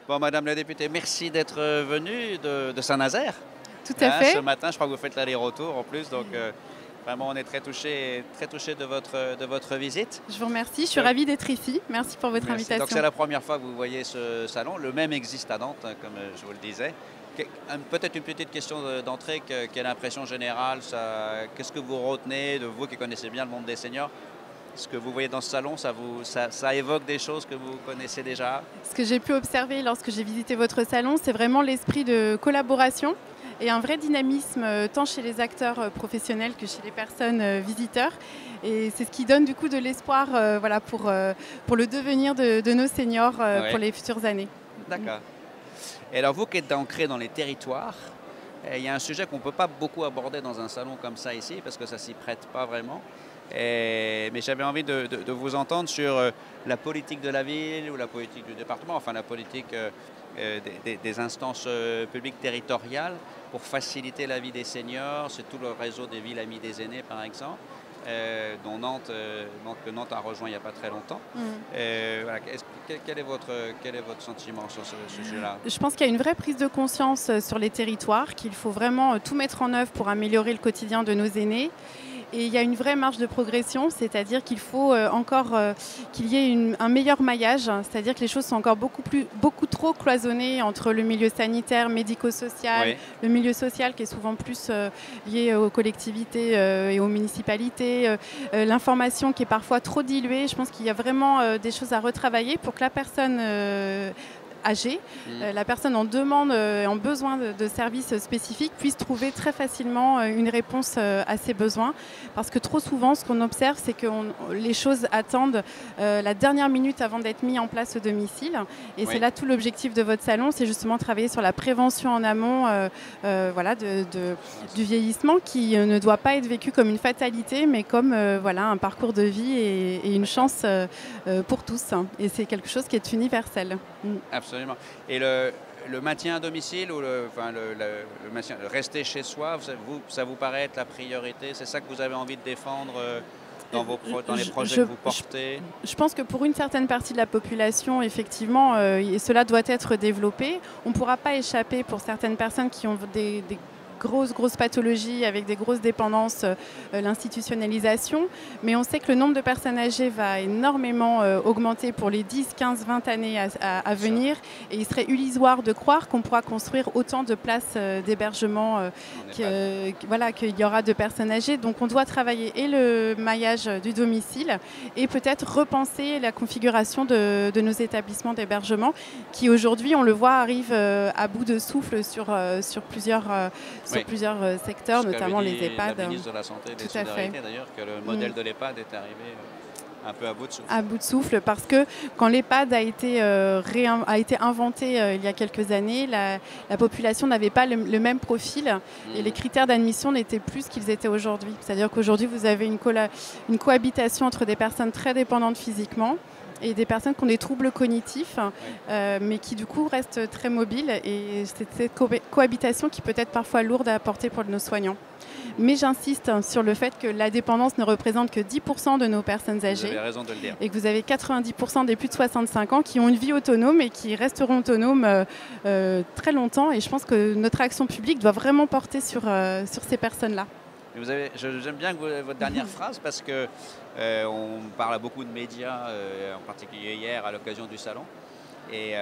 Bon, Madame la députée, merci d'être venue de Saint-Nazaire. Tout à fait. Ce matin, je crois que vous faites l'aller-retour en plus, donc vraiment on est très touchés de votre visite. Je vous remercie, je suis ravie d'être ici. Merci pour votre invitation. Donc c'est la première fois que vous voyez ce salon. Le même existe à Nantes, hein, comme je vous le disais. Peut-être une petite question d'entrée, quelle impression générale, qu'est-ce que vous retenez de vous qui connaissez bien le monde des seniors? Ce que vous voyez dans ce salon, ça évoque des choses que vous connaissez déjà? Ce que j'ai pu observer lorsque j'ai visité votre salon, c'est vraiment l'esprit de collaboration et un vrai dynamisme tant chez les acteurs professionnels que chez les personnes visiteurs. Et c'est ce qui donne du coup de l'espoir voilà, pour le devenir de nos seniors pour les futures années. D'accord. Et alors vous qui êtes ancré dans les territoires, il y a un sujet qu'on ne peut pas beaucoup aborder dans un salon comme ça ici, parce que ça ne s'y prête pas vraiment. Mais j'avais envie de vous entendre sur la politique de la ville ou la politique du département, enfin la politique des instances publiques territoriales pour faciliter la vie des seniors. C'est tout le réseau des villes amies des aînés par exemple, dont Nantes a rejoint il n'y a pas très longtemps. Voilà. Quel est votre sentiment sur ce sujet-là? Je pense qu'il y a une vraie prise de conscience sur les territoires, qu'il faut vraiment tout mettre en œuvre pour améliorer le quotidien de nos aînés. Et il y a une vraie marge de progression, c'est-à-dire qu'il faut encore qu'il y ait un meilleur maillage, c'est-à-dire que les choses sont encore beaucoup trop cloisonnées entre le milieu sanitaire, médico-social, le milieu social qui est souvent plus lié aux collectivités et aux municipalités, l'information qui est parfois trop diluée. Je pense qu'il y a vraiment des choses à retravailler pour que la personne âgée, la personne en demande, en besoin de services spécifiques puisse trouver très facilement une réponse à ses besoins. Parce que trop souvent, ce qu'on observe, c'est que les choses attendent la dernière minute avant d'être mis en place au domicile. Et c'est là tout l'objectif de votre salon, c'est justement travailler sur la prévention en amont voilà, du vieillissement qui ne doit pas être vécu comme une fatalité, mais comme voilà, un parcours de vie et une chance pour tous. Et c'est quelque chose qui est universel. Absolument. Et le maintien à domicile ou le rester chez soi, ça vous paraît être la priorité? C'est ça que vous avez envie de défendre dans les projets que vous portez? Je pense que pour une certaine partie de la population, effectivement, cela doit être développé. On ne pourra pas échapper pour certaines personnes qui ont des grosses pathologies avec des grosses dépendances, l'institutionnalisation. Mais on sait que le nombre de personnes âgées va énormément augmenter pour les 10, 15, 20 années à venir. Et il serait illusoire de croire qu'on pourra construire autant de places d'hébergement voilà, qu'il y aura de personnes âgées. Donc on doit travailler et le maillage du domicile et peut-être repenser la configuration de nos établissements d'hébergement qui aujourd'hui, on le voit, arrivent à bout de souffle sur plusieurs secteurs, notamment les EHPAD. La ministre de la Santé et des Solidarités, d'ailleurs, que le modèle de l'EHPAD est arrivé un peu à bout de souffle. À bout de souffle, parce que quand l'EHPAD a été inventé il y a quelques années, la population n'avait pas le même profil et les critères d'admission n'étaient plus ce qu'ils étaient aujourd'hui. C'est-à-dire qu'aujourd'hui, vous avez une cohabitation entre des personnes très dépendantes physiquement et des personnes qui ont des troubles cognitifs, mais qui du coup restent très mobiles. Et c'est cette cohabitation qui peut être parfois lourde à apporter pour nos soignants. Mais j'insiste sur le fait que la dépendance ne représente que 10% de nos personnes âgées. Vous avez raison de le dire. Et que vous avez 90% des plus de 65 ans qui ont une vie autonome et qui resteront autonomes très longtemps. Et je pense que notre action publique doit vraiment porter sur ces personnes-là. J'aime bien votre dernière phrase parce que on parle à beaucoup de médias, en particulier hier à l'occasion du salon. Et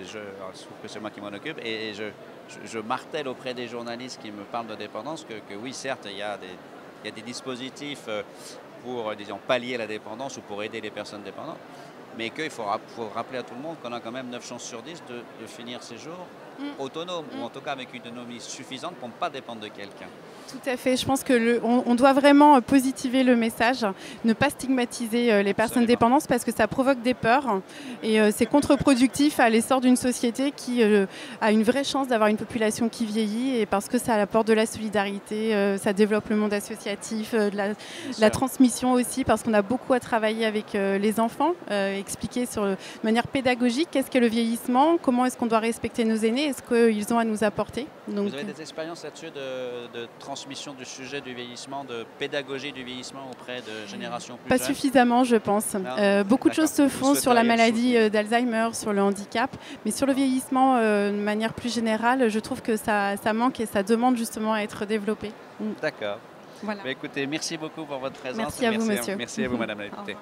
je trouve que c'est moi qui m'en occupe. Et je martèle auprès des journalistes qui me parlent de dépendance que oui, certes, il y a des dispositifs pour, disons, pallier la dépendance ou pour aider les personnes dépendantes. Mais qu'il faut rappeler à tout le monde qu'on a quand même 9 chances sur 10 de finir ses jours autonome, ou en tout cas avec une autonomie suffisante pour ne pas dépendre de quelqu'un. Tout à fait. Je pense qu'on doit vraiment positiver le message, ne pas stigmatiser les personnes dépendantes parce que ça provoque des peurs et c'est contre-productif à l'essor d'une société qui a une vraie chance d'avoir une population qui vieillit et parce que ça apporte de la solidarité, ça développe le monde associatif, de la transmission aussi parce qu'on a beaucoup à travailler avec les enfants, expliquer de manière pédagogique qu'est-ce qu'est le vieillissement, comment est-ce qu'on doit respecter nos aînés, est-ce qu'ils ont à nous apporter. Donc, vous avez des expériences là-dessus de transmission transmission du sujet du vieillissement, de pédagogie du vieillissement auprès de générations plus Pas jeunes? suffisamment, je pense. Beaucoup de choses se font sur la maladie d'Alzheimer, sur le handicap, mais sur le vieillissement, de manière plus générale, je trouve que ça manque et ça demande justement à être développé. D'accord. Voilà. Écoutez, merci beaucoup pour votre présence. Merci à vous, monsieur. Merci à vous, madame la députée.